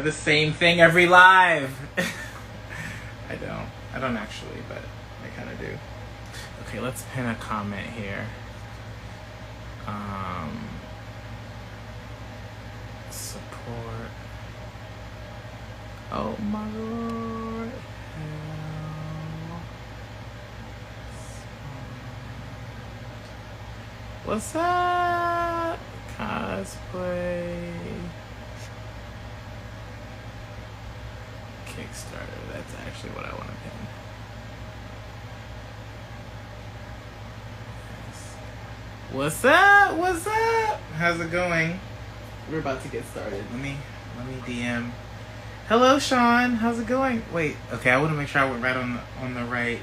the same thing every live. I don't actually, but I kind of do. Okay, let's pin a comment here. Support. Oh my lord. Hell. What's up? Cosplay. Kickstarter. That's actually what I want to pin. Yes. What's up? What's up? How's it going? We're about to get started. Let me DM. Hello, Sean. How's it going? Wait. Okay, I want to make sure I went right on the right.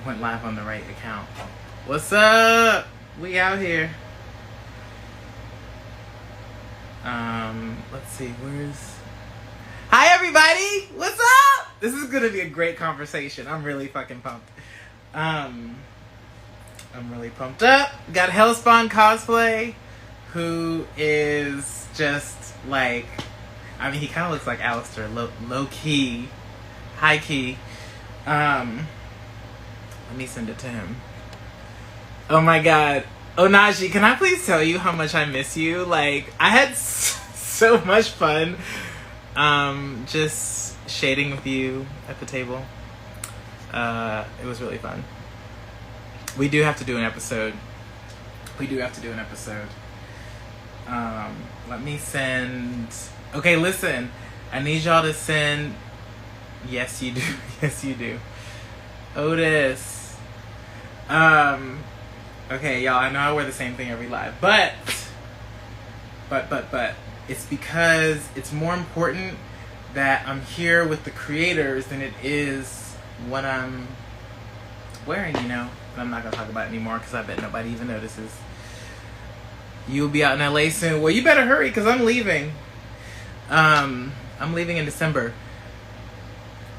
Went live on the right account. What's up? We out here. Let's see. Hi, everybody. What's up? This is gonna be a great conversation. I'm really fucking pumped. I'm really pumped up. Got Hellspawn Cosplay, who is just like, I mean, he kind of looks like Alistair, low key, high key. Let me send it to him. Oh my god. Onaji, can I please tell you how much I miss you? Like, I had so much fun just shading with you at the table. It was really fun. We do have to do an episode. Let me send... Okay, listen. I need y'all to send... Yes, you do. Yes, you do. Otis. Okay, y'all, I know I wear the same thing every live, but it's because it's more important that I'm here with the creators than it is what I'm wearing, you know? But I'm not gonna talk about it anymore because I bet nobody even notices. You'll be out in LA soon. Well, you better hurry because I'm leaving. I'm leaving in December.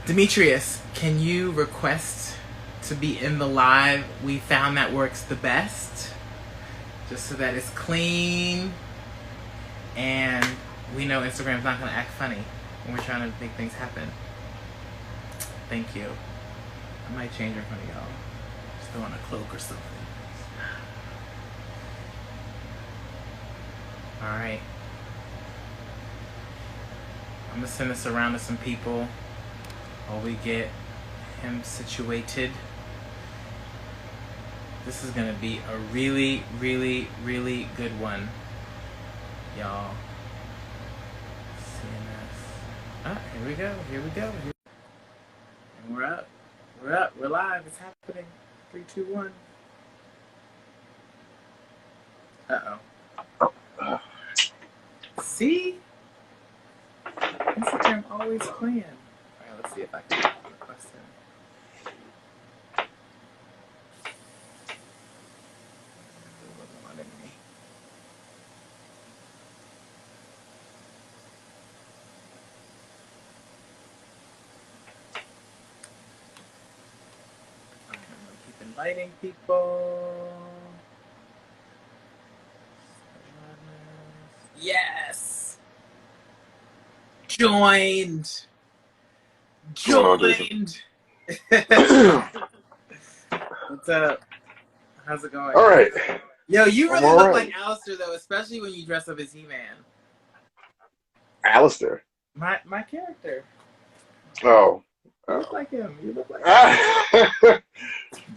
Demetrius, can you request to be in the live? We found that works the best, just so that it's clean and we know Instagram's not going to act funny when we're trying to make things happen. Thank you. I might change in front of y'all. Just throw on a cloak or something. Alright. I'm going to send this around to some people while we get him situated. This is gonna be a really, really, really good one, y'all. CNS. Ah, here we go. And we're up. We're live. It's happening. 3, 2, 1. Uh-oh. See? Instagram always playing. Alright, let's see if I can request him. Inviting people. Yes. Joined. What's up? How's it going? All right. Yo, you really look like Alistair though, especially when you dress up as He-Man. Alistair. My character. Oh. You look like him.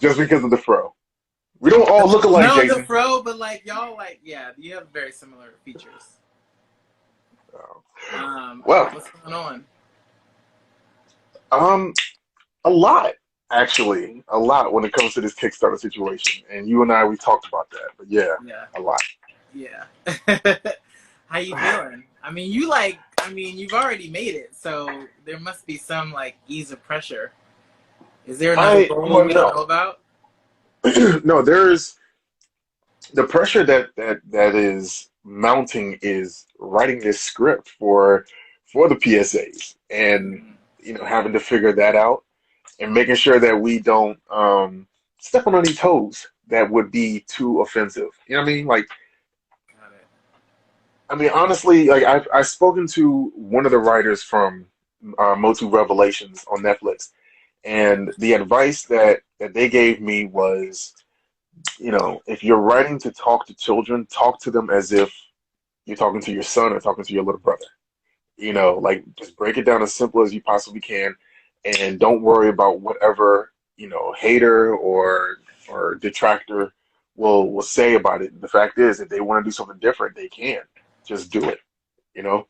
Just because of the fro. We don't all look alike, no, Jason. the fro, but like y'all, like you have very similar features. Well, what's going on? A lot, actually, a lot when it comes to this Kickstarter situation. And you and we talked about that. But yeah, a lot. Yeah. How you doing? I mean, you've already made it, so there must be some like ease of pressure. Is there another goal we don't know about? No, there's the pressure that is mounting is writing this script for the PSAs and having to figure that out and making sure that we don't step on any toes that would be too offensive. You know what I mean? Like, I mean, honestly, like I've spoken to one of the writers from Motu Revelations on Netflix, and the advice that they gave me was, if you're writing to talk to children, talk to them as if you're talking to your son or talking to your little brother. Like just break it down as simple as you possibly can, and don't worry about whatever hater or detractor will say about it. The fact is, if they want to do something different, they can just do it. You know.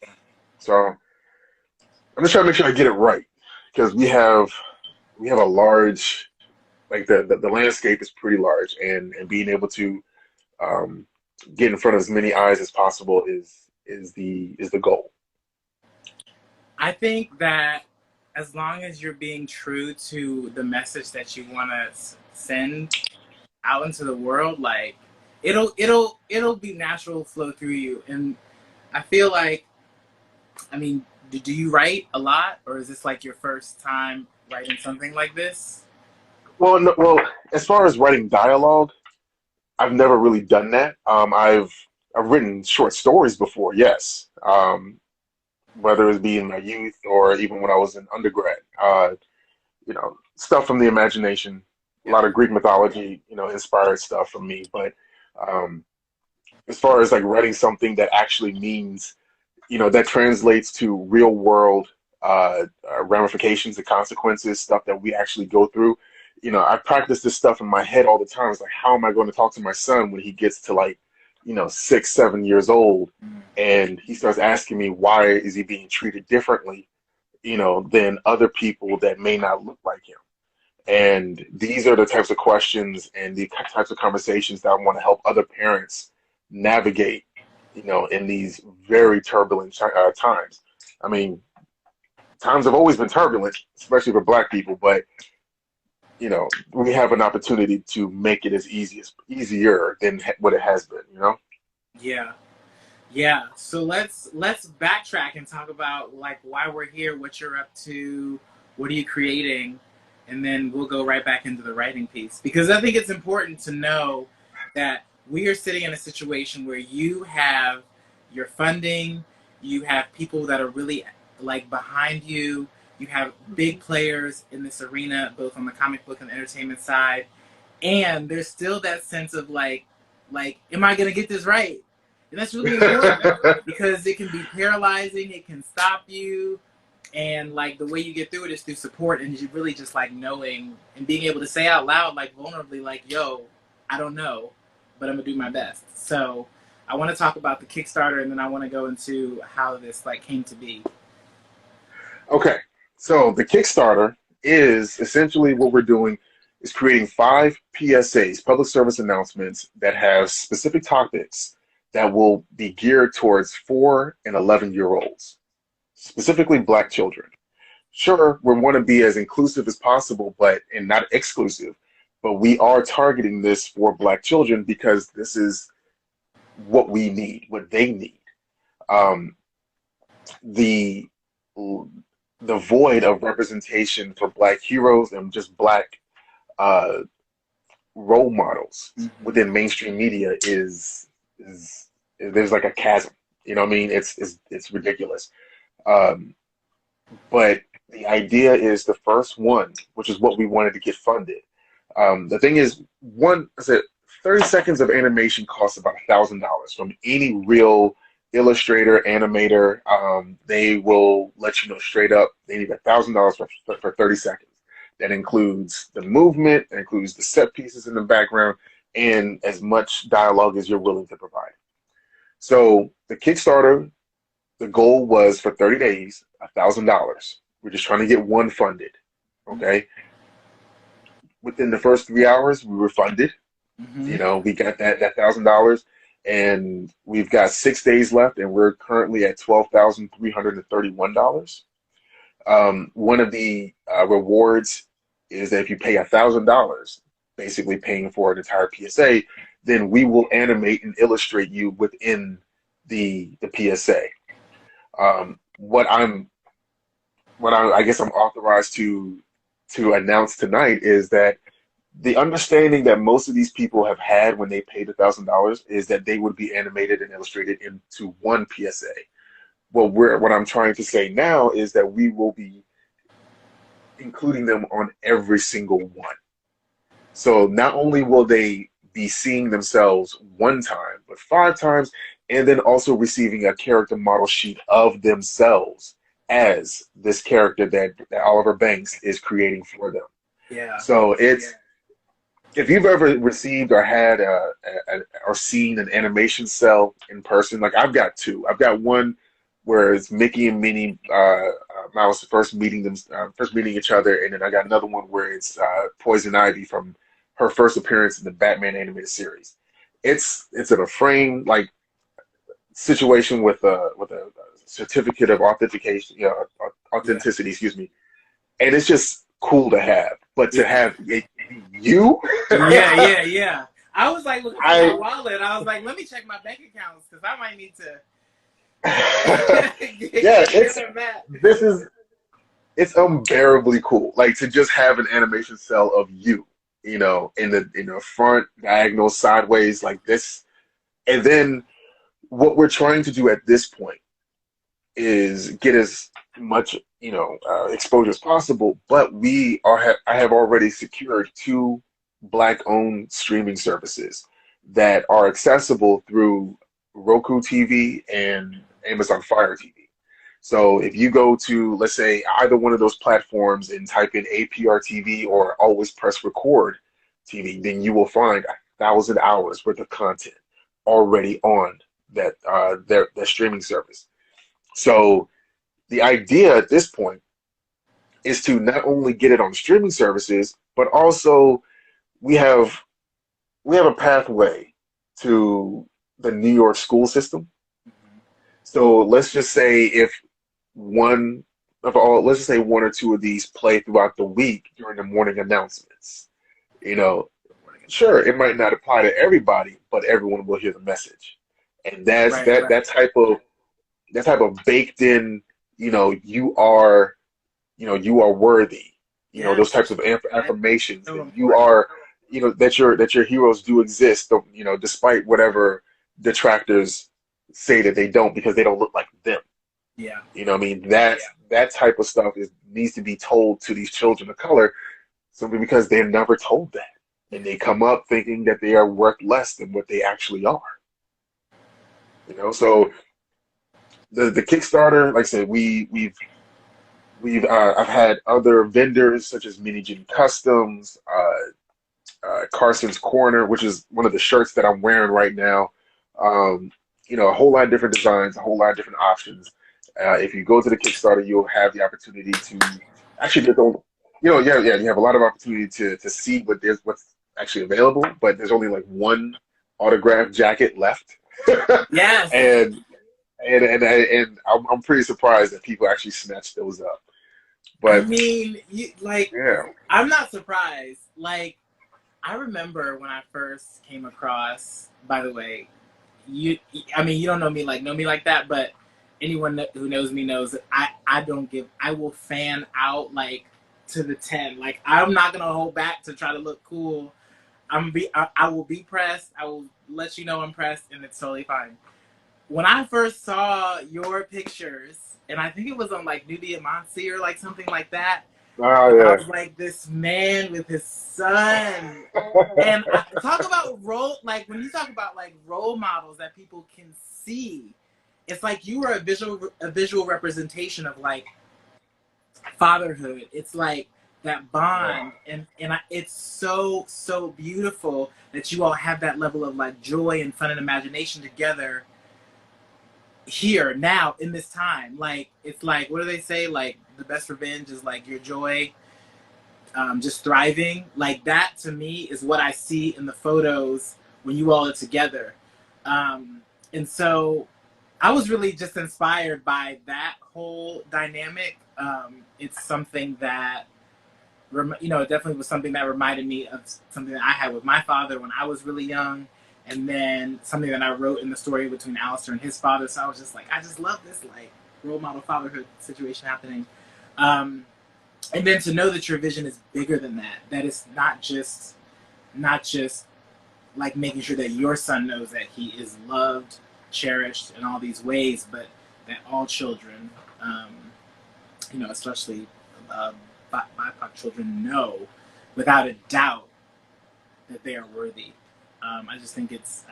So I'm just trying to make sure I get it right because we have a large, like the landscape is pretty large, and being able to um, get in front of as many eyes as possible is the goal. I think that as long as you're being true to the message that you want to send out into the world, like it'll be natural flow through you. And I feel like, I mean, do you write a lot, or is this like your first time writing something like this? Well, no, well, as far as writing dialogue, I've never really done that. I've written short stories before, yes. Whether it be in my youth or even when I was in undergrad. Stuff from the imagination, a Yeah. lot of Greek mythology, inspired stuff from me. But um, as far as like writing something that actually means, that translates to real world ramifications and consequences, stuff that we actually go through. I practice this stuff in my head all the time. It's like, how am I going to talk to my son when he gets to like, 6, 7 years old, and he starts asking me why is he being treated differently, than other people that may not look like him. And these are the types of questions and the types of conversations that I want to help other parents navigate, in these very turbulent times. I mean, times have always been turbulent, especially for Black people, but we have an opportunity to make it as easier than what it has been. Yeah. Yeah. So let's backtrack and talk about like why we're here, what you're up to, what are you creating, and then we'll go right back into the writing piece. Because I think it's important to know that we are sitting in a situation where you have your funding, you have people that are really like behind you, you have big players in this arena, both on the comic book and entertainment side, and there's still that sense of like am I gonna get this right? And that's really important because it can be paralyzing, it can stop you, and like the way you get through it is through support and you really just like knowing and being able to say out loud, like vulnerably, like, yo, I don't know, but I'm gonna do my best. So I want to talk about the Kickstarter, and then I want to go into how this like came to be. Okay, so the Kickstarter is essentially what we're doing is creating 5 PSAs, public service announcements, that have specific topics that will be geared towards 4 and 11-year-olds, specifically Black children. Sure, we want to be as inclusive as possible, and not exclusive, but we are targeting this for Black children because this is what we need, what they need. Um, the the void of representation for Black heroes and just Black uh, role models Mm-hmm. within mainstream media is there's like a chasm. You know what I mean? It's ridiculous. Um, but the idea is the first one, which is what we wanted to get funded. The thing is, I said 30 seconds of animation costs about $1,000 from any real illustrator, animator. They will let you know straight up they need $1,000 for 30 seconds. That includes the movement, that includes the set pieces in the background, and as much dialogue as you're willing to provide. So the Kickstarter, the goal was for 30 days, $1,000. We're just trying to get one funded. Okay. Within the first 3 hours, we were funded. Mm-hmm. We got that $1,000, and we've got 6 days left, and we're currently at $12,331. One of the rewards is that if you pay $1,000, basically paying for an entire PSA, then we will animate and illustrate you within the PSA. What I guess I'm authorized to announce tonight is that the understanding that most of these people have had when they paid $1,000 is that they would be animated and illustrated into one PSA. Well, what I'm trying to say now is that we will be including them on every single one. So not only will they be seeing themselves one time, but 5 times, and then also receiving a character model sheet of themselves as this character that Oliver Banks is creating for them. Yeah. So it's if you've ever received or had or seen an animation cell in person, like I've got two. I've got one where it's Mickey and Minnie Mouse first meeting each other, and then I got another one where it's Poison Ivy from her first appearance in the Batman animated series. It's in a frame like situation with a certificate of authentication, Yeah. authenticity, excuse me, and it's just cool to have. But to Yeah. have you, Yeah. I was like looking for my I wallet. I was like, let me check my bank accounts because I might need to yeah, get them back. this is it's unbearably cool. Like to just have an animation cell of you, in the front, diagonal, sideways, like this. And then what we're trying to do at this point is get as much, exposure as possible. But I have already secured two Black-owned streaming services that are accessible through Roku TV and Amazon Fire TV. So if you go to, let's say, either one of those platforms and type in APR TV or always press record TV, then you will find 1,000 hours worth of content already on their streaming service. So the idea at this point is to not only get it on streaming services, but also we have we have a pathway to the New York school system. So let's just say if let's just say one or two of these play throughout the week during the morning announcements. You know, sure, it might not apply to everybody, but everyone will hear the message. And that's Right. that type of baked in, you are worthy. Yeah. Those types of affirmations So that you important. are, that your heroes do exist, despite whatever detractors say that they don't because they don't look like them. Yeah. What I mean? That type of stuff needs to be told to these children of color simply because they're never told that. And they come up thinking that they are worth less than what they actually are. So the Kickstarter, like I said, we've I've had other vendors such as Mini Gin Customs, Carson's Corner, which is one of the shirts that I'm wearing right now. A whole lot of different designs, a whole lot of different options. If you go to the Kickstarter, you'll have the opportunity to actually you have a lot of opportunity to see what's actually available, but there's only like one autographed jacket left. Yes. And I'm pretty surprised that people actually snatch those up. I But mean, yeah, I'm not surprised. Like, I remember when I first came across. By the way, I mean, you don't know me like that, but anyone who knows me knows that I will fan out like to the 10. Like, I'm not gonna hold back to try to look cool. I will be pressed. I will let you know I'm pressed, and it's totally fine. When I first saw your pictures, and I think it was on like New Diamante or like something like that, oh I yeah, was like, this man with his son. And talk about like when you talk about like role models that people can see, it's like you are a visual representation of like fatherhood. It's like that bond, it's so beautiful that you all have that level of like joy and fun and imagination together here now in this time. Like, it's like, what do they say, like the best revenge is like your joy just thriving. Like, that to me is what I see in the photos when you all are together. And so I was really just inspired by that whole dynamic. It's something that it definitely was something that reminded me of something that I had with my father when I was really young, and then something that I wrote in the story between Alistair and his father. So I was just like, I just love this like role model fatherhood situation happening. And then to know that your vision is bigger than that. That it's not just not just like making sure that your son knows that he is loved, cherished in all these ways, but that all children, especially BIPOC children, know without a doubt that they are worthy. I think it's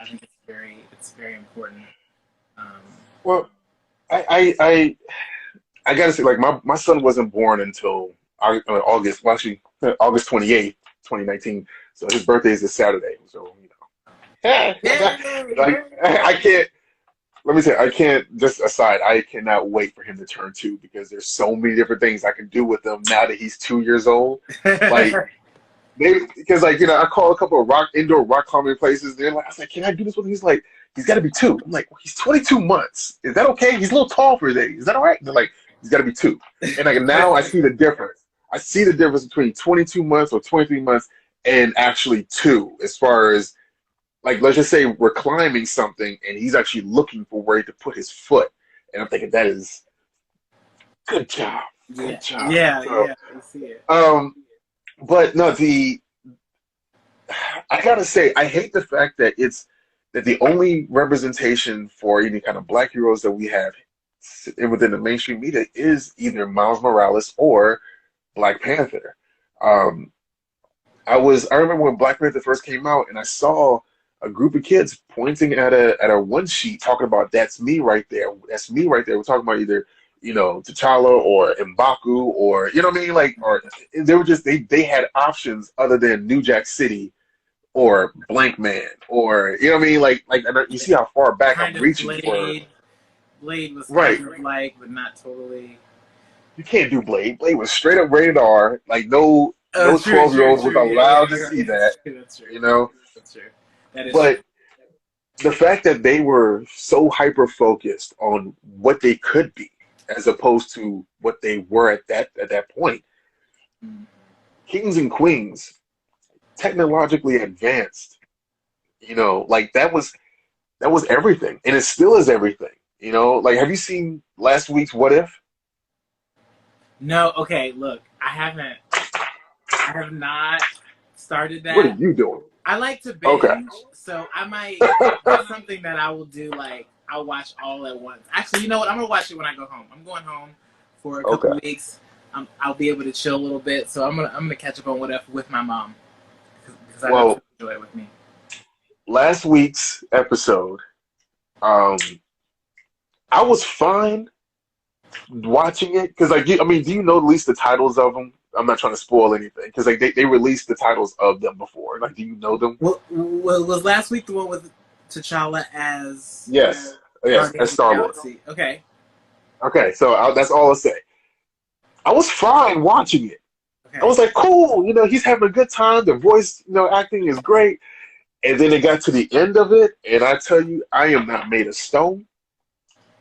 very important. Um, Well, I gotta say, like my son wasn't born until August. Well, actually, August 28th, 2019. So his birthday is this Saturday. So Yay! like I can't. Let me say, I can't. Just aside, I cannot wait for him to turn 2 because there's so many different things I can do with him now that he's 2 years old. Like because I call a couple of indoor rock climbing places. They're like, I was like, can I do this with him? He's like, he's got to be 2. I'm like, well, he's 22 months. Is that okay? He's a little tall for his age. Is that all right? They're like, he's got to be 2. And like now I see the difference. I see the difference between 22 months or 23 months and actually 2, as far as like, let's just say we're climbing something and he's actually looking for where to put his foot. And I'm thinking that is good job. Good job. Yeah, So, yeah, I see it. but no, I gotta say, I hate the fact that the only representation for any kind of black heroes that we have within the mainstream media is either Miles Morales or Black Panther. I remember when Black Panther first came out, and I saw a group of kids pointing at a one sheet talking about that's me right there. That's me right there. We're talking about either T'Challa or M'Baku or what I mean, like, or they were just they had options other than New Jack City or Blank Man or what I mean, like you see how far back I'm Kind of reaching for. Blade was Right. kind of like, but not totally. You can't do Blade. Blade was straight up rated R. Like no Oh, true, 12-year-olds was true. allowed Yeah, to see that. That's true. You know. That's true. That is But true. the fact that they were so hyper focused on what they could be as opposed to what they were at that point. Mm. Kings and queens, technologically advanced, like that was everything. And it still is everything. Like have you seen last week's What If? No, okay, look, I have not started What are that. you doing? I like to Okay. binge, so I might. That's something that I will do. Like I'll watch all at once. Actually, you know what? I'm gonna watch it when I go home. I'm going home for a couple Okay. weeks. I'll be able to chill a little bit, so I'm gonna catch up on What If with my mom because I know Well, she'll enjoy it with me. last week's episode, I was fine watching it because, like, I mean, do you know at least the titles of them? I'm not trying to spoil anything because like they released the titles of them before. Like, do you know them? Well, was last week the one with T'Challa as Yes, yes, Guardians as of the Star Wars. Galaxy? Okay. Okay, so that's all I'll say. I was fine watching it. Okay. I was like, cool, he's having a good time. The voice, acting is great. And then it got to the end of it, and I tell you, I am not made of stone.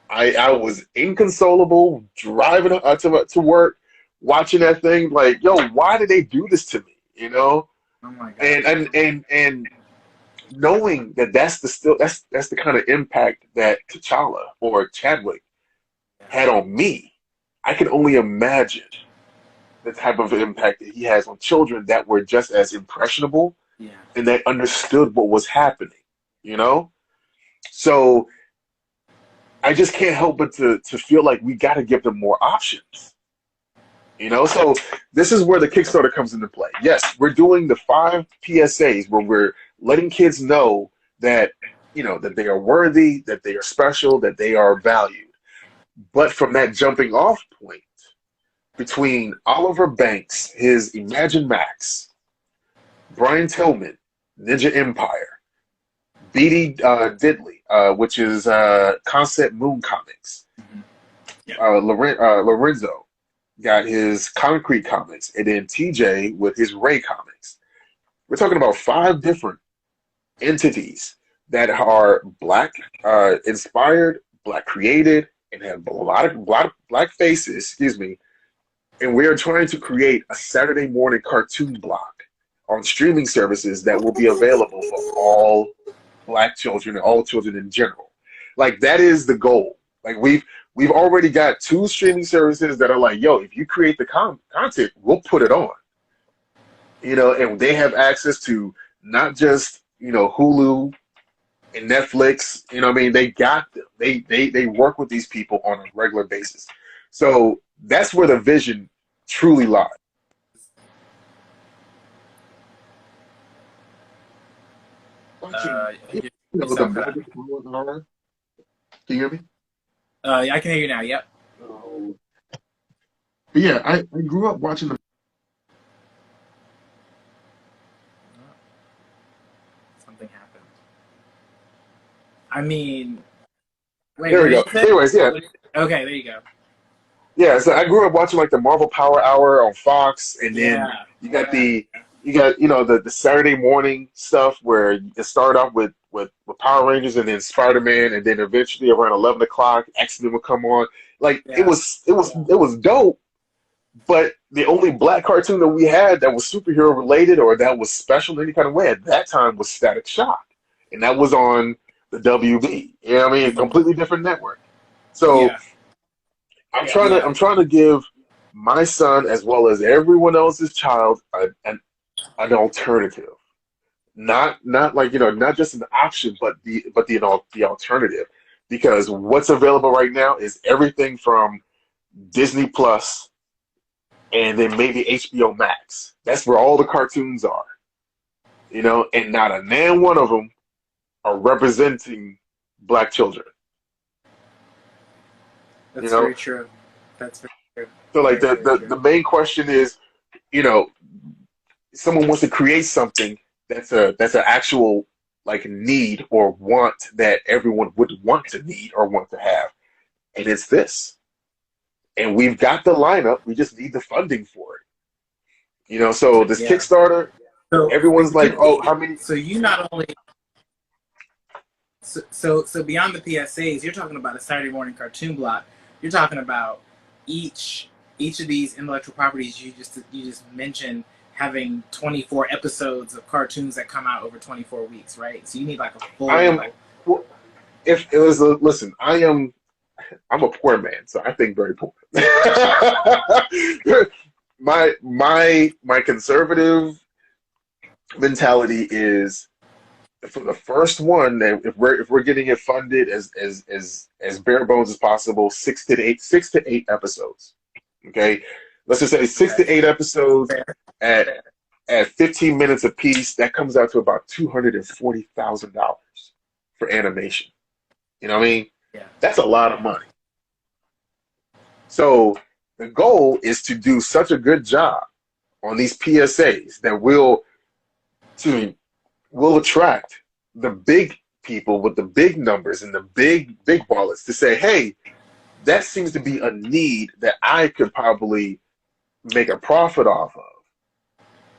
I was inconsolable driving to work, watching that thing. Like, yo, why did they do this to me? Oh my god. And knowing that that's the kind of impact that T'Challa or Chadwick had on me, I can only imagine the type of impact that he has on children that were just as impressionable Yeah. and that understood what was happening. So I just can't help but to feel like we got to give them more options. So this is where the Kickstarter comes into play. Yes, we're doing the 5 PSAs where we're letting kids know that that they are worthy, that they are special, that they are valued. But from that jumping off point between Oliver Banks, his Imagine Max, Brian Tillman, Ninja Empire, B.D. Diddley, which is Concept Moon Comics, Mm-hmm. Yeah. Lorenzo got his Concrete Comics, and then TJ with his Ray Comics. We're talking about 5 different entities that are black inspired, black created, and have a lot of black faces, excuse me. And we are trying to create a Saturday morning cartoon block on streaming services that will be available for all black children and all children in general. Like, that is the goal. Like, we've already got 2 streaming services that are like, yo, if you create the content, we'll put it on. And they have access to not just, Hulu and Netflix. You know what I mean? They got them. They work with these people on a regular basis. So that's where the vision truly lies. Watching, the Yourself cut out. Marvel Power. Can you hear me? I can hear you now. Yep. But yeah, I grew up watching the. Something happened. I mean, wait, There what we did go. you say? Anyways, yeah, Okay, there you go. yeah. So I grew up watching like the Marvel Power Hour on Fox, and then Yeah. you got the Saturday morning stuff where it started off with Power Rangers and then Spider-Man, and then eventually around 11 o'clock, X-Men would come on. Like Yeah. it was dope. But the only black cartoon that we had that was superhero related or that was special in any kind of way at that time was Static Shock, and that was on the WB. You know what I mean? A completely different network. So Yeah. I'm trying to give my son as well as everyone else's child an alternative. Not like, not just an option, but the alternative. Because what's available right now is everything from Disney Plus and then maybe HBO Max. That's where all the cartoons are. And not a nan one of them are representing black children. That's very true. That's very true. So like Very, very the true. main question is, you know, someone wants to create something that's an actual like need or want that everyone would want to need or want to have. And it's this. And we've got the lineup, we just need the funding for it. So this Yeah. Kickstarter, So everyone's like, oh, how many? So you not only so beyond the PSAs, you're talking about a Saturday morning cartoon block. You're talking about each of these intellectual properties you just mentioned having 24 episodes of cartoons that come out over 24 weeks, right? So you need like a full. I am. Well, if it was listen, I'm a poor man, so I think very poor. my conservative mentality is for the first one that if we're getting it funded as bare bones as possible, 6 to 8 episodes. Okay, let's just say 6 to 8 episodes at 15 minutes a piece. That comes out to about $240,000 for animation. You know what I mean? Yeah. That's a lot of money. So the goal is to do such a good job on these PSAs that will attract the big people with the big numbers and the big wallets to say, hey, that seems to be a need that I could probably make a profit off of.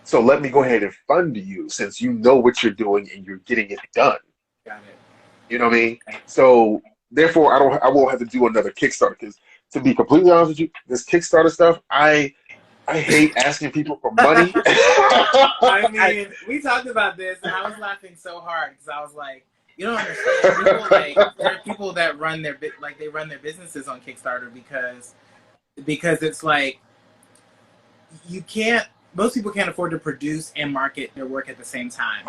So let me go ahead and fund you since you know what you're doing and you're getting it done. Got it. You know what I mean? So therefore, I won't have to do another Kickstarter because to be completely honest with you, this Kickstarter stuff, I hate asking people for money. I mean, we talked about this, and I was laughing so hard because I was like, you don't understand. There are people that run they run their businesses on Kickstarter because it's like you can't. Most people can't afford to produce and market their work at the same time.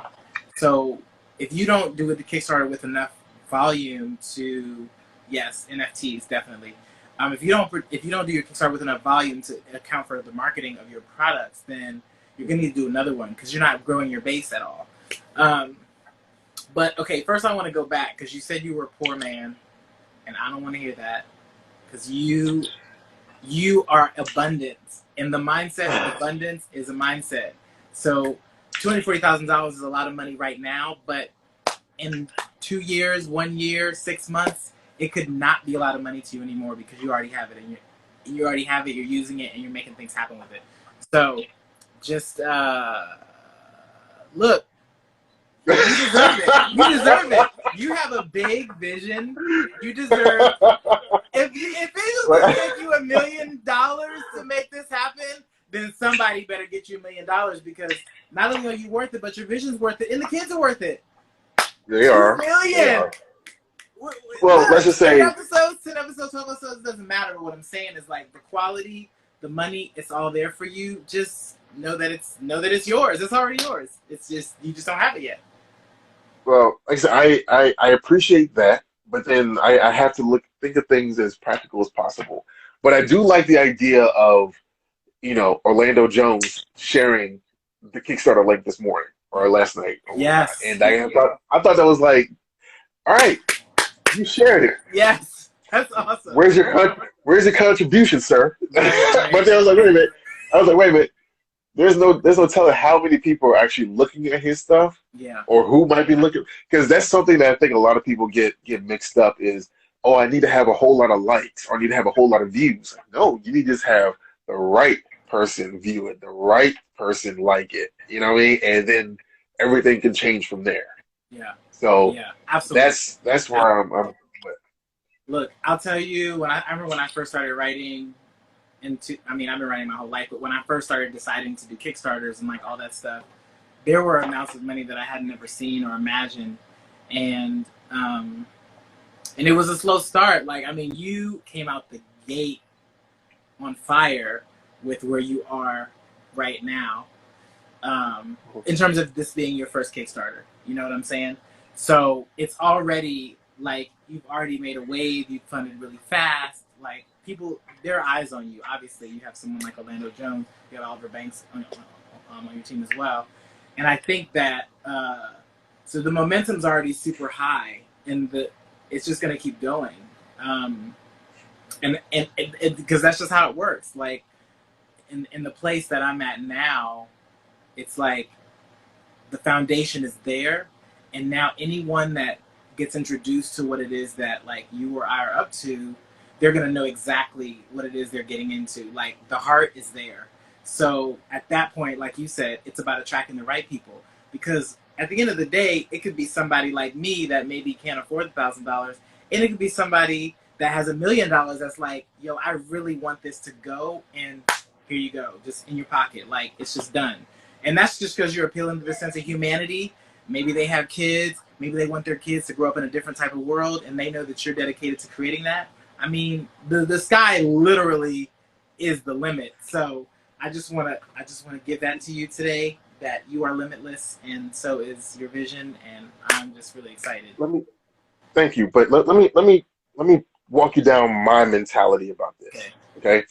So if you don't do it the Kickstarter with enough volume to, yes, NFTs definitely. If you don't do your Kickstarter with enough volume to account for the marketing of your products, then you're gonna need to do another one because you're not growing your base at all. But okay, first I want to go back because you said you were a poor man, and I don't want to hear that because you are abundance, and the mindset of abundance is a mindset. So $240,000 is a lot of money right now, but in 2 years, 1 year, 6 months, it could not be a lot of money to you anymore because you already have it, and you already have it. You're using it, and you're making things happen with it. So just look. You deserve it. You deserve it. You have a big vision. You deserve. If it was going to take you $1 million to make this happen, then somebody better get you $1 million because not only are you worth it, but your vision's worth it, and the kids are worth it. They are. $2 million. Well, let's just say 10 episodes, 12 episodes, doesn't matter. But what I'm saying is like the quality, the money, it's all there for you. Just know that it's yours. It's already yours. It's just you just don't have it yet. Well, like I said, I appreciate that, but then I have to think of things as practical as possible. But I do like the idea of, Orlando Jones sharing the Kickstarter link this morning or last night or whatnot. Yes. And I thought that was like, all right, you shared it. Yes. That's awesome. Where's your contribution, sir? Right. But then I was like, wait a minute. There's no telling how many people are actually looking at his stuff, Yeah. or who might be looking, because that's something that I think a lot of people get mixed up is, oh, I need to have a whole lot of likes, or I need to have a whole lot of views. No, you need to just have the right person view it, the right person like it. You know what I mean? And then everything can change from there. Yeah. So yeah, absolutely. That's where I'm. Look, I'll tell you, I remember when I first started writing. I've been writing my whole life, but when I first started deciding to do Kickstarters and like all that stuff, there were amounts of money that I had never seen or imagined, and it was a slow start. Like, I mean, you came out the gate on fire with where you are right now, in terms of this being your first Kickstarter. You know what I'm saying? So it's already like you've already made a wave. You've funded really fast. Like, people, there are eyes on you. Obviously, you have someone like Orlando Jones. You have Oliver Banks on your team as well. And I think that so the momentum's already super high, and it's just going to keep going. And because that's just how it works. Like in the place that I'm at now, it's like the foundation is there, and now anyone that gets introduced to what it is that like you or I are up to, they're going to know exactly what it is they're getting into. Like, the heart is there. So at that point, like you said, it's about attracting the right people. Because at the end of the day, it could be somebody like me that maybe can't afford the $1,000. And it could be somebody that has $1 million that's like, yo, I really want this to go. And here you go, just in your pocket. Like, it's just done. And that's just because you're appealing to the sense of humanity. Maybe they have kids. Maybe they want their kids to grow up in a different type of world. And they know that you're dedicated to creating that. I mean, the sky literally is the limit. So I just want to give that to you today, that you are limitless, and so is your vision, and I'm just really excited. Thank you, but let me walk you down my mentality about this. Okay?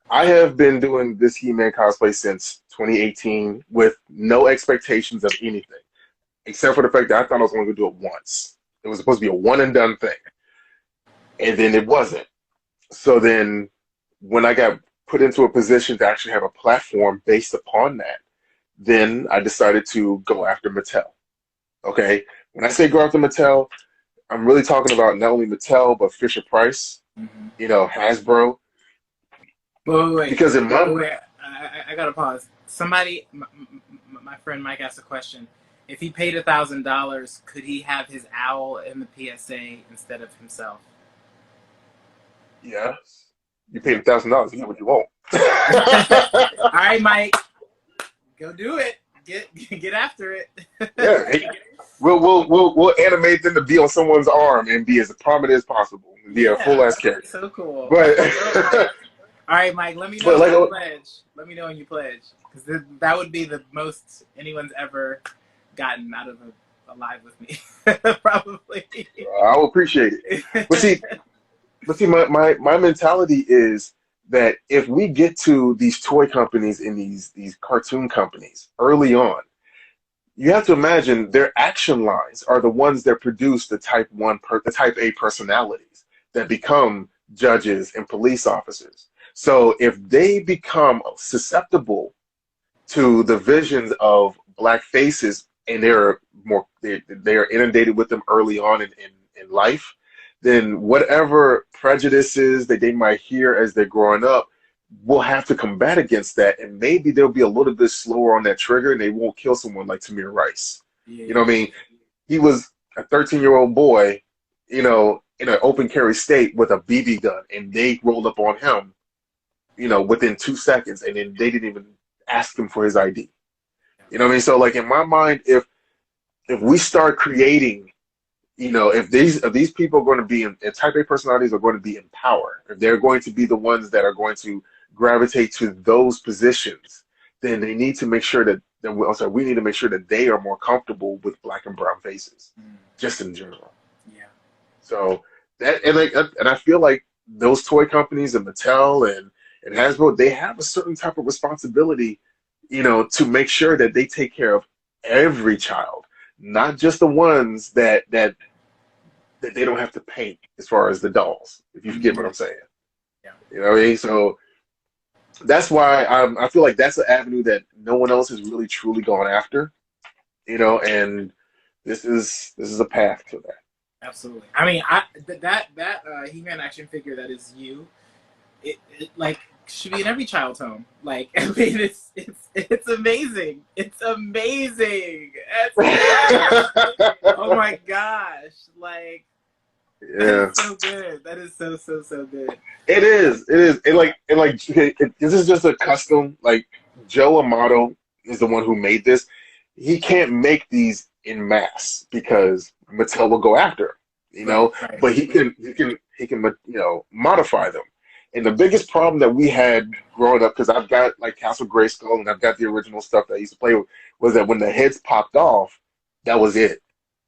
I have been doing this He-Man cosplay since 2018 with no expectations of anything, except for the fact that I thought I was only going to do it once. It was supposed to be a one and done thing. And then it wasn't. So then when I got put into a position to actually have a platform based upon that, then I decided to go after Mattel. Okay? When I say go after Mattel, I'm really talking about not only Mattel, but Fisher-Price, Hasbro. Wait. Because in my... Wait. I got to pause. Somebody, my friend Mike asked a question. If he paid $1,000, could he have his owl in the PSA instead of himself? Yes. You paid $1,000. You get what you want. All right, Mike. Go do it. Get after it. Yeah. Hey, we'll animate them to be on someone's arm and be as prominent as possible. Be a full ass character. So cool. But all right, Mike. Let me know when you pledge. Let me know when you pledge, because that would be the most anyone's ever gotten out of a live with me. Probably. I'll appreciate it. But see, my mentality is that if we get to these toy companies and these cartoon companies early on, you have to imagine their action lines are the ones that produce the type A personalities that become judges and police officers. So if they become susceptible to the visions of black faces and they're inundated with them early on in life, then whatever prejudices that they might hear as they're growing up, we'll have to combat against that, and maybe they'll be a little bit slower on that trigger, and they won't kill someone like Tamir Rice. Yeah. You know what I mean? He was a 13-year-old boy, in an open carry state with a BB gun, and they rolled up on him, within 2 seconds, and then they didn't even ask him for his ID. You know what I mean? So, like, in my mind, if we start creating, if these people are going to be if type A personalities are going to be in power, if they're going to be the ones that are going to gravitate to those positions, then they need to make sure we need to make sure that they are more comfortable with black and brown faces, just in general. Yeah. So and I feel like those toy companies and Mattel and Hasbro, they have a certain type of responsibility, to make sure that they take care of every child, not just the ones that they don't have to paint as far as the dolls, if you get what I'm saying. Yeah. You know what I mean? So that's why I feel like that's an avenue that no one else has really truly gone after, and this is a path to that. Absolutely. I mean, that He-Man action figure that is you, it like should be in every child's home. Like, I mean, it's amazing. It's amazing. Oh my gosh! Like, Yeah, that is so good. That is so good. it is. It is. This is just a custom. Like, Joe Amato is the one who made this. He can't make these in mass because Mattel will go after him, Right. But he can modify them. And the biggest problem that we had growing up, because I've got like Castle Grayskull and I've got the original stuff that I used to play with, was that when the heads popped off, that was it.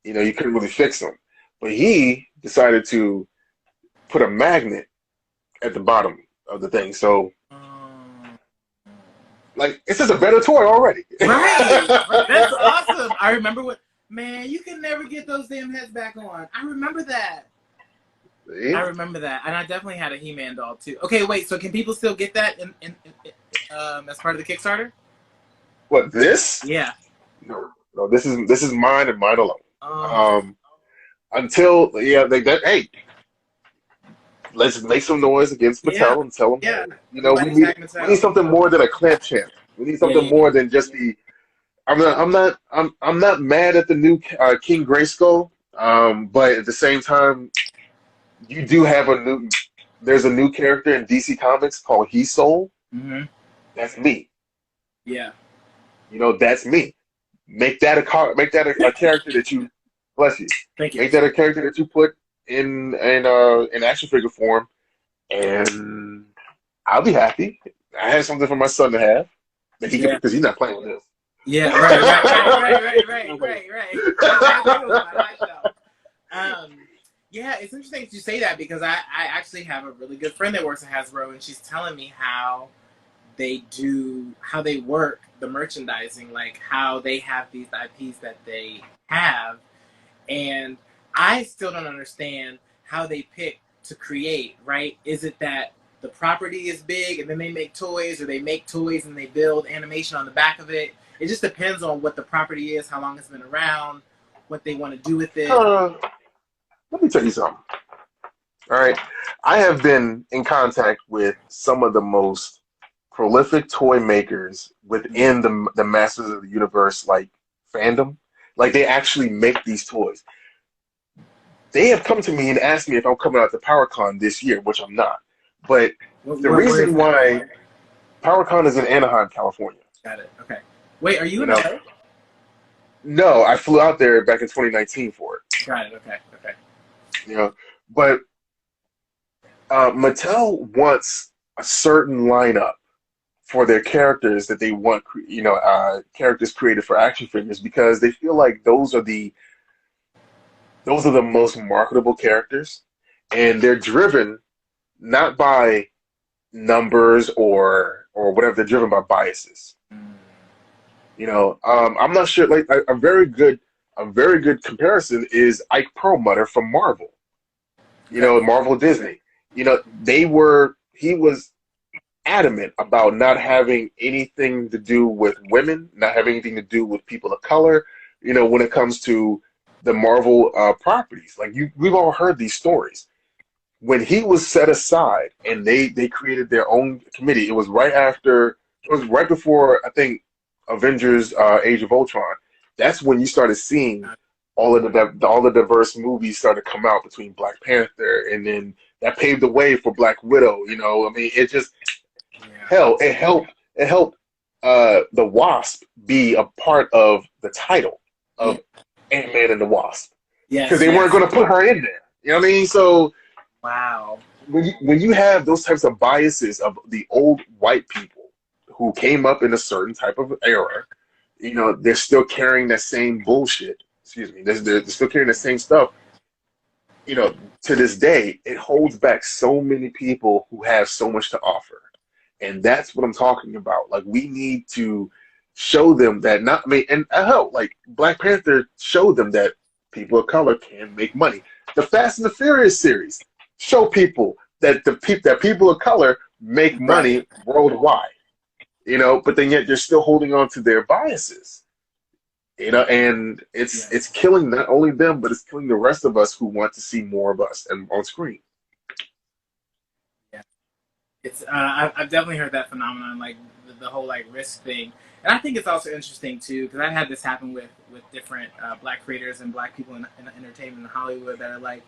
You couldn't really fix them. But he decided to put a magnet at the bottom of the thing. So, like, it's just a better toy already. Right. That's awesome. I remember man, you can never get those damn heads back on. I remember that. See? I remember that. And I definitely had a He-Man doll too. Okay, wait, so can people still get that as part of the Kickstarter? What, this? Yeah. No, this is mine and mine alone. Until hey, let's make some noise against Mattel and tell them, we need something more than a clamp champ. We need something more than just the. I'm not mad at the new King Grayskull, but at the same time, you do have there's a new character in DC Comics called He Soul. Mm-hmm. That's me. Yeah. That's me. Make that a character that you. Bless you. Thank you. Make that a character that you put in action figure form, and I'll be happy. I have something for my son to have that he can, because he's not playing with this. Yeah, right. Yeah, it's interesting that you say that because I actually have a really good friend that works at Hasbro, and she's telling me how they work the merchandising, like how they have these IPs that they have. And I still don't understand how they pick to create, right? Is it that the property is big and then they make toys, or they make toys and they build animation on the back of it? It just depends on what the property is, how long it's been around, what they want to do with it. Let me tell you something. All right. I have been in contact with some of the most prolific toy makers within the Masters of the Universe, like, fandom. Like, they actually make these toys. They have come to me and asked me if I'm coming out to PowerCon this year, which I'm not. But the reason why PowerCon is in Anaheim, California. Got it. Okay. Wait, are you in LA? No, I flew out there back in 2019 for it. Got it. Okay. But Mattel wants a certain lineup for their characters that they want, characters created for action figures, because they feel like those are the most marketable characters, and they're driven not by numbers or whatever. They're driven by biases. I'm not sure. Like, a very good comparison is Ike Perlmutter from Marvel. Marvel Disney. He was adamant about not having anything to do with women, not having anything to do with people of color, when it comes to the Marvel properties. Like, we've all heard these stories. When he was set aside and they created their own committee, it was right before, I think, Avengers Age of Ultron. That's when you started seeing all the diverse movies started to come out between Black Panther, and then that paved the way for Black Widow. I mean, it just it helped the Wasp be a part of the title of Ant-Man and the Wasp, because they weren't going to put her in there. You know what I mean? So wow, when you have those types of biases of the old white people who came up in a certain type of era, you know, they're still carrying that same bullshit. Excuse me, they're still carrying the same stuff. You know, to this day, it holds back so many people who have so much to offer. And that's what I'm talking about. Like, we need to show them that not, I mean, and hell, like, Black Panther showed them that people of color can make money. The Fast and the Furious series show people that that people of color make Right. money worldwide. You know, but then yet they're still holding on to their biases. You know, and it's Yes. killing not only them, but it's killing the rest of us who want to see more of us and on screen. Yeah. It's I've definitely heard that phenomenon, like the whole like risk thing, and I think it's also interesting too because I've had this happen with different Black creators and Black people in entertainment in Hollywood that are like,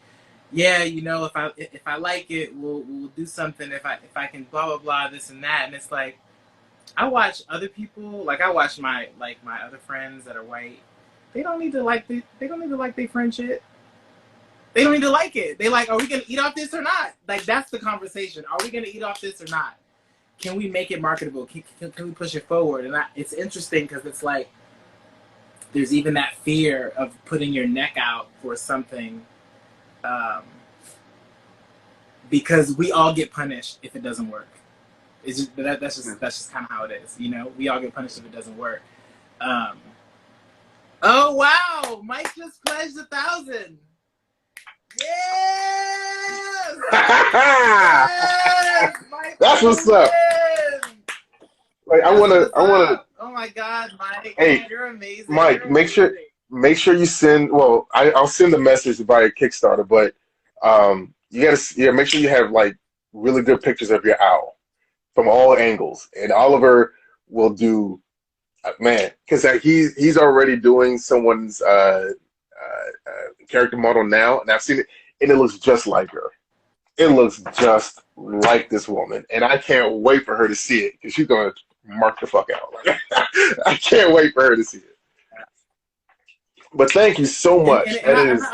yeah, you know, if I like it, we'll do something. If I can blah blah blah this and that, and it's like I watch other people, like I watch my other friends that are white. They don't need to they don't need to like their friend shit. They don't need to like it. They like, are we gonna eat off this or not? Like that's the conversation. Are we gonna eat off this or not? Can we make it marketable? Can we push it forward? And it's interesting because it's like there's even that fear of putting your neck out for something, um, because we all get punished if it doesn't work. It's just that's just kind of how it is. You know, we all get punished if it doesn't work. Um, oh wow, Mike just pledged 1,000. Yes! Yes! Mike That's what's up. Like That's what's I wanna. up. Oh my God, Mike, Hey, you're amazing. Mike, You're amazing. make sure you send. Well, I'll send the message via Kickstarter, but you gotta make sure you have like really good pictures of your owl from all angles, and Oliver will do. Man, because he's already doing someone's character model now, and I've seen it, and it looks just like her. It looks just like this woman, and I can't wait for her to see it because she's gonna mark the fuck out. Like, I can't wait for her to see it. But thank you so much. That is,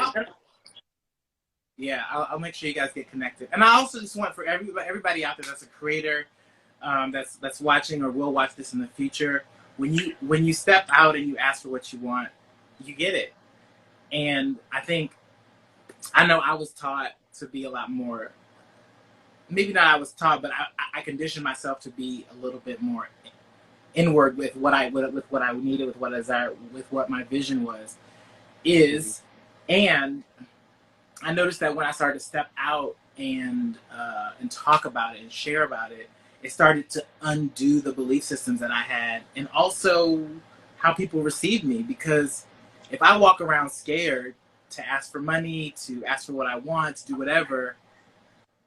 Yeah, I'll make sure you guys get connected. And I also just want for everybody out there that's a creator, that's watching or will watch this in the future. When you step out and you ask for what you want, you get it. And I know I was taught to be a lot more. Maybe not I was taught, but I conditioned myself to be a little bit more inward with what I needed, with what I desired, with what my vision is, and I noticed that when I started to step out and talk about it and share about it, it started to undo the belief systems that I had, and also how people receive me. Because if I walk around scared to ask for money, to ask for what I want, to do whatever,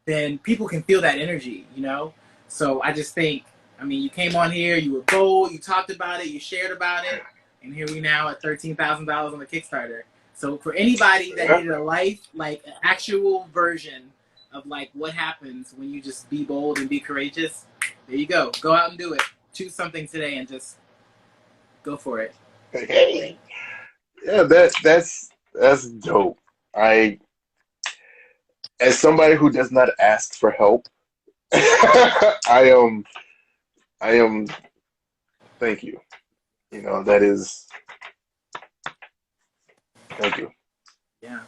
then people can feel that energy, you know? So I just think, I mean, you came on here, you were bold, you talked about it, you shared about it, and here we now at $13,000 on the Kickstarter. So for anybody that needed a life, like an actual version of like what happens when you just be bold and be courageous, there you go. Go out and do it. Choose something today and just go for it. hey, yeah, that's dope. I, as somebody who does not ask for help, I am. Thank you. You know that is. Thank you. Yeah,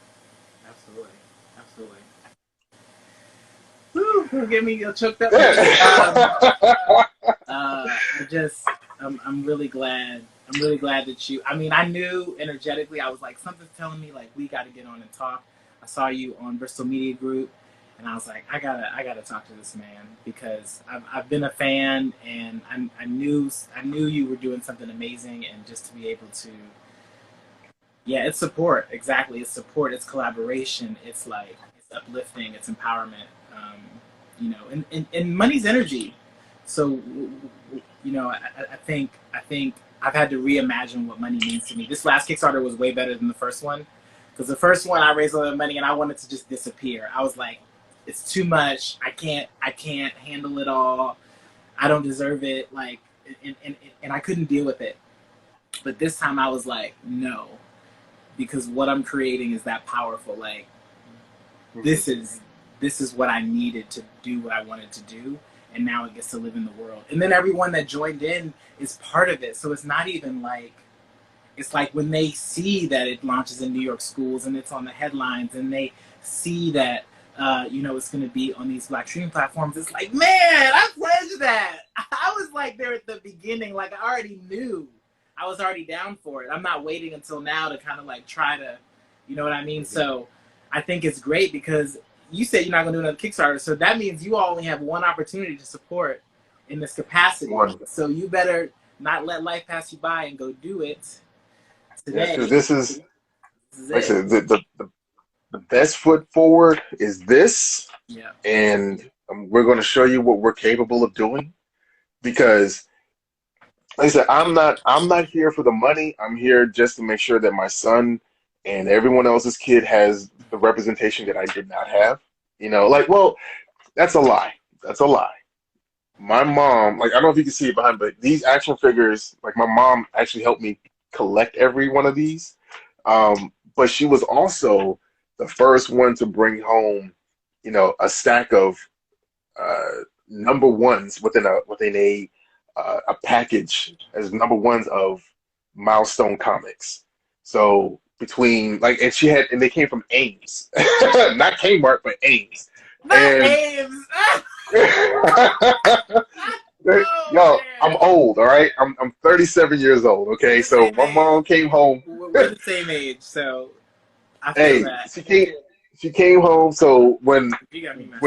absolutely. Absolutely. Woo, get me choked up. I just, I'm really glad. I'm really glad that you. I mean, I knew energetically. I was like, something's telling me like we got to get on and talk. I saw you on Bristol Media Group, and I was like, I gotta talk to this man because I've been a fan, and I knew you were doing something amazing, and just to be able to, yeah, it's support. Exactly, it's support. It's collaboration. It's like it's uplifting. It's empowerment. You know, and money's energy. So, you know, I think I've had to reimagine what money means to me. This last Kickstarter was way better than the first one, because the first one I raised a lot of money and I wanted to just disappear. I was like, it's too much. I can't handle it all. I don't deserve it. Like, and I couldn't deal with it. But this time I was like, no, because what I'm creating is that powerful. Like, this is what I needed to do what I wanted to do, and now it gets to live in the world. And then everyone that joined in is part of it. So it's not even like, it's like when they see that it launches in New York schools and it's on the headlines, and they see that it's going to be on these Black streaming platforms. It's like, man, I pledged that. I was like there at the beginning. Like, I already knew. I was already down for it. I'm not waiting until now to kind of like try to, you know what I mean? So I think it's great because you said you're not going to do another Kickstarter. So that means you only have one opportunity to support in this capacity. So you better not let life pass you by and go do it today. Yeah, this is like I said, the best foot forward is this. Yeah. And we're going to show you what we're capable of doing, because like I said, I'm not here for the money. I'm here just to make sure that my son and everyone else's kid has the representation that I did not have. Well, that's a lie. That's a lie. My mom, like, I don't know if you can see it behind, but these action figures, like, my mom actually helped me collect every one of these. But she was also the first one to bring home, a stack of number ones within a package as number ones of Milestone Comics. So between and they came from Ames, not Kmart, but Ames. Ames. Yo, I'm old, all right? I'm 37 years old, okay? So my mom came home. We're the same age, so I feel that. She came home. So when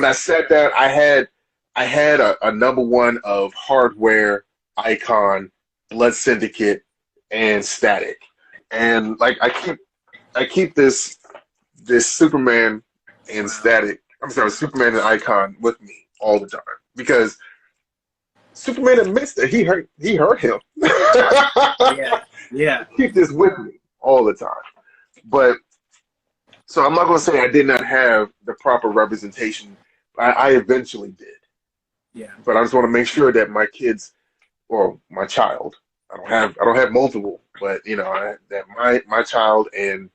I sat down, I had a number one of Hardware, Icon, Blood Syndicate, and Static, and like I keep this Superman and Static. I'm sorry, Superman and Icon with me all the time, because Superman admits that he hurt him. Yeah. Keep this with me all the time. But so I'm not going to say I did not have the proper representation. I eventually did. Yeah. But I just want to make sure that my kids, or my child, I don't have multiple, but that my child and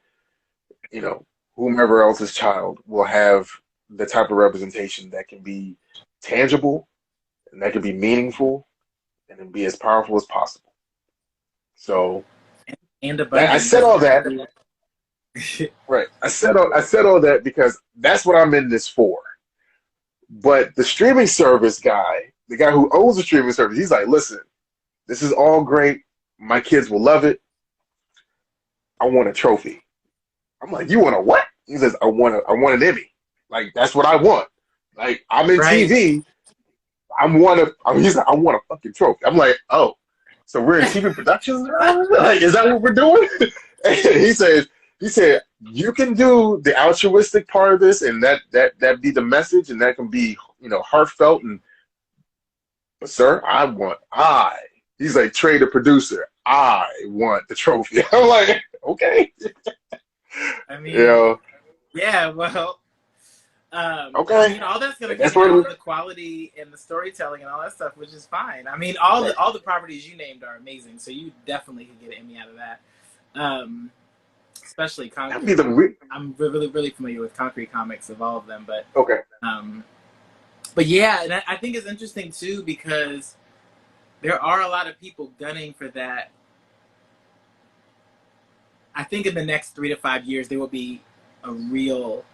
whomever else's child will have the type of representation that can be tangible, and that can be meaningful, and then be as powerful as possible. So, and I said all that. Right. I said all that because that's what I'm in this for. But the streaming service guy, the guy who owns the streaming service, he's like, listen, this is all great. My kids will love it. I want a trophy. I'm like, you want a what? He says, I want an Emmy. Like, that's what I want. Like, I'm in TV. He's like, I want a fucking trophy. I'm like, oh, so we're in TV productions now? Like, is that what we're doing? And he said, you can do the altruistic part of this, and that be the message, and that can be, heartfelt, but sir, he's like, Trey, the producer, I want the trophy. I'm like, okay. I mean, yeah, well, okay. all that's going to come down to the quality and the storytelling and all that stuff, which is fine. I mean, all the properties you named are amazing, so you definitely could get an Emmy out of that. Especially Concrete. I'm really, really familiar with Concrete Comics, of all of them, but okay. But yeah, and I think it's interesting too, because there are a lot of people gunning for that. I think in the next 3 to 5 years there will be a real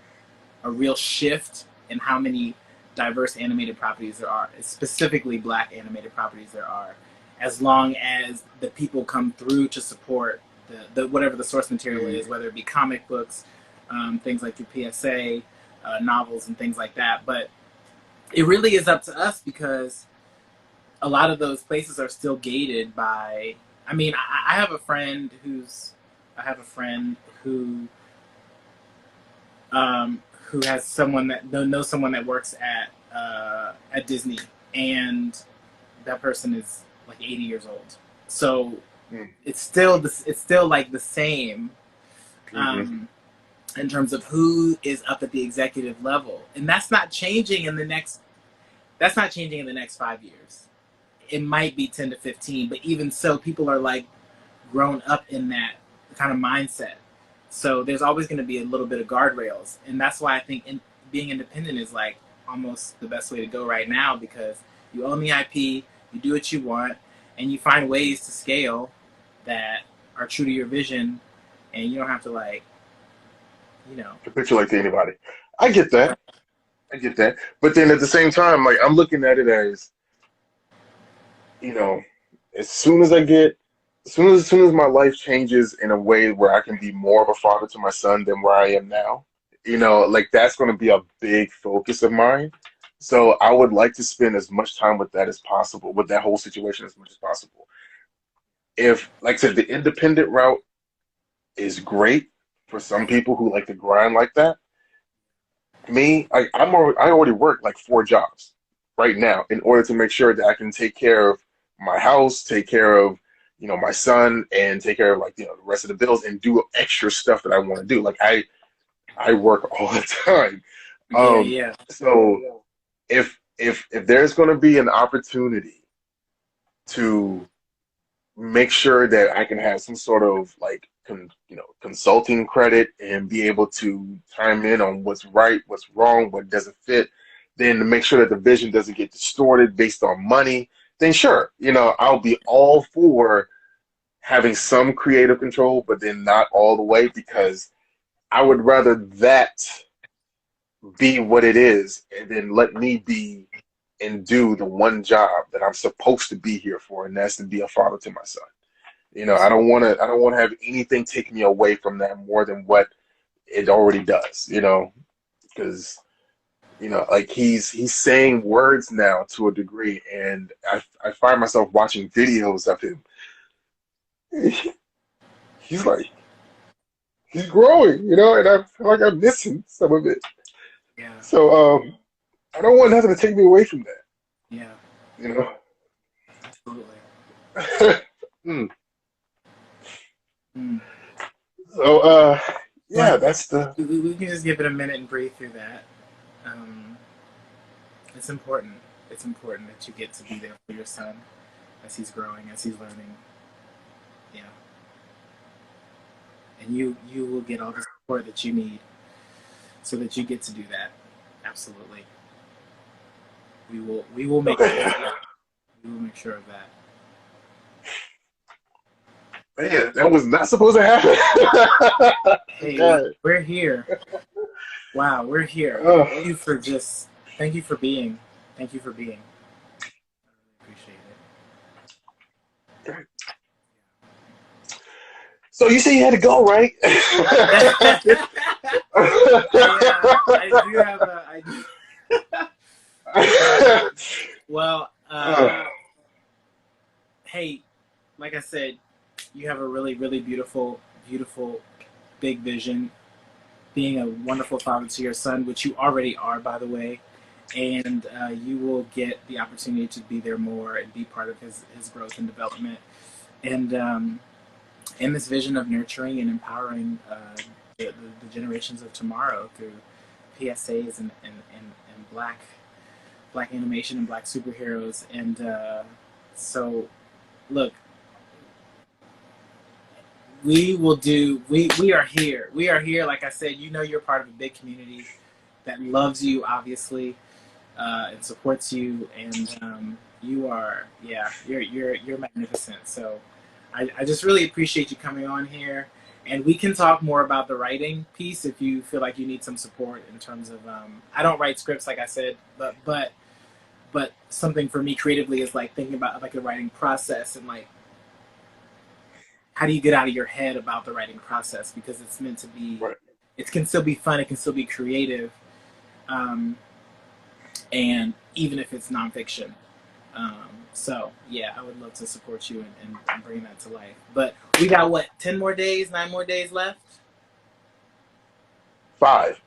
shift in how many diverse animated properties there are, specifically Black animated properties there are, as long as the people come through to support the whatever the source material is, whether it be comic books, things like your PSA, novels, and things like that. But it really is up to us, because a lot of those places are still gated by. I mean, I have a friend who has someone that knows someone that works at Disney, and that person is like 80 years old. So it's still like the same in terms of who is up at the executive level, and that's not changing in the next 5 years. It might be 10 to 15, but even so, people are like grown up in that kind of mindset. So there's always going to be a little bit of guardrails, and that's why I think being independent is like almost the best way to go right now, because you own the IP, you do what you want, and you find ways to scale that are true to your vision, and you don't have to like, you know. capitulate to anybody. I get Right. that. I get that. But then at the same time, like I'm looking at it as, you know, as soon as I get, as soon as my life changes in a way where I can be more of a father to my son than where I am now, like that's going to be a big focus of mine. So I would like to spend as much time with that as possible, with that whole situation as much as possible. If, like I said, the independent route is great for some people who like to grind like that. Me, I already work like 4 jobs right now in order to make sure that I can take care of my house, take care of my son, and take care of like the rest of the bills and do extra stuff that I want to do. Like I work all the time. Yeah, yeah, So if there's going to be an opportunity to make sure that I can have some sort of like consulting credit and be able to chime in on what's right, what's wrong, what doesn't fit, then to make sure that the vision doesn't get distorted based on money, then sure, I'll be all for having some creative control, but then not all the way because I would rather that be what it is and then let me be and do the one job that I'm supposed to be here for, and that's to be a father to my son. absolutely. I don't want to have anything take me away from that more than what it already does, because like he's saying words now to a degree, and I find myself watching videos of him. He's like he's growing, and I feel like I'm missing some of it. Yeah, So I don't want nothing to take me away from that, yeah, you know. absolutely. Mm. Mm. So yeah, But that's the we can just give it a minute and breathe through that. Um, it's important. It's important that you get to be there for your son as he's growing, as he's learning. Yeah, and you will get all the support that you need so that you get to do that. Absolutely, we will make sure okay. of that. We will make sure of that. Man, that was not supposed to happen. Hey, God. we're here. Wow, we're here. Uh, Thank you for being. Thank you for being. I really appreciate so you say you had to go, right? it. I do have a. I do. Well, hey, like I said, you have a really, really beautiful, beautiful, big vision. Being a wonderful father to your son, which you already are, by the way, and you will get the opportunity to be there more and be part of his growth and development. And in this vision of nurturing and empowering the generations of tomorrow through PSAs and black animation and black superheroes. And so, look, we are here. We are here. Like I said, you're part of a big community that loves you, obviously, and supports you. And you are, yeah, you're magnificent. So I just really appreciate you coming on here. And we can talk more about the writing piece if you feel like you need some support in terms of I don't write scripts, like I said, but something for me creatively is like thinking about like the writing process and like how do you get out of your head about the writing process, because it's meant to be, right. it can still be fun, it can still be creative, um, and even if it's nonfiction. So yeah, I would love to support you and bring that to life. But we got what, 10 more days, 9 more days left? 5.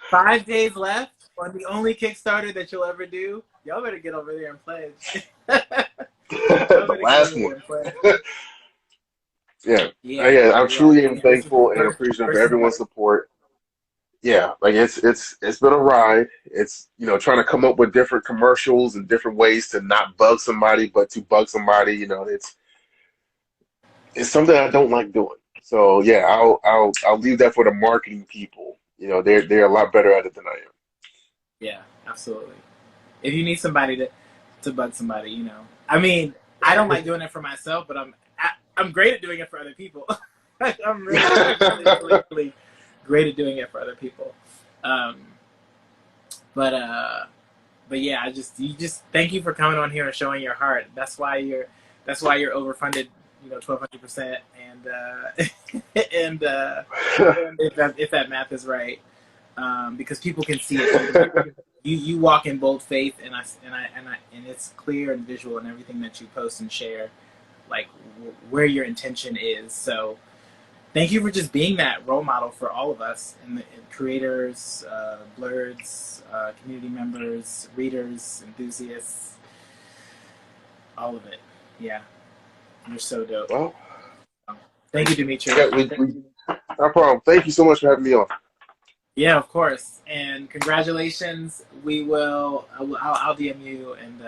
5 days left on the only Kickstarter that you'll ever do. Y'all better get over there and pledge. Y'all The better get last over there one. and pledge. Yeah. Yeah, Yeah, I yeah. truly am This is the thankful and first, appreciative of first of everyone's support. Yeah, like it's been a ride. It's trying to come up with different commercials and different ways to not bug somebody, but to bug somebody. It's something I don't like doing. So yeah, I'll leave that for the marketing people. They're a lot better at it than I am. Yeah, absolutely. If you need somebody to bug somebody, you know. I mean, I don't like doing it for myself, but I'm great at doing it for other people. Like, I'm really great at doing it for other people. Um, but yeah, you just thank you for coming on here and showing your heart. That's why you're overfunded, 1,200%, and and if that math is right, because people can see it. You walk in bold faith, and it's clear and visual in everything that you post and share, like where your intention is. So thank you for just being that role model for all of us, and creators, blurs, community members, readers, enthusiasts, all of it. Yeah, you're so dope. Well, Thank you, Demetrius. yeah, no problem. Thank you so much for having me on. Yeah, of course. And congratulations. I'll DM you, and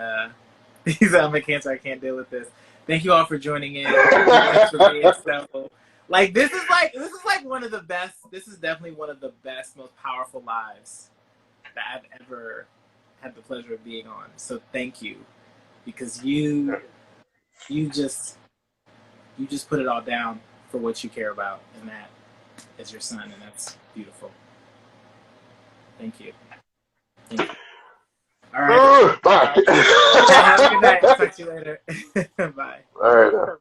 he's I'm a cancer. I can't deal with this. Thank you all for joining in. So, like, this is like one of the best. This is definitely one of the best, most powerful lives that I've ever had the pleasure of being on. So thank you, because you just put it all down for what you care about, and that is your son, and that's beautiful. Thank you. Thank you. All right. Bye. Have a good night. Talk to you later. Bye. All right.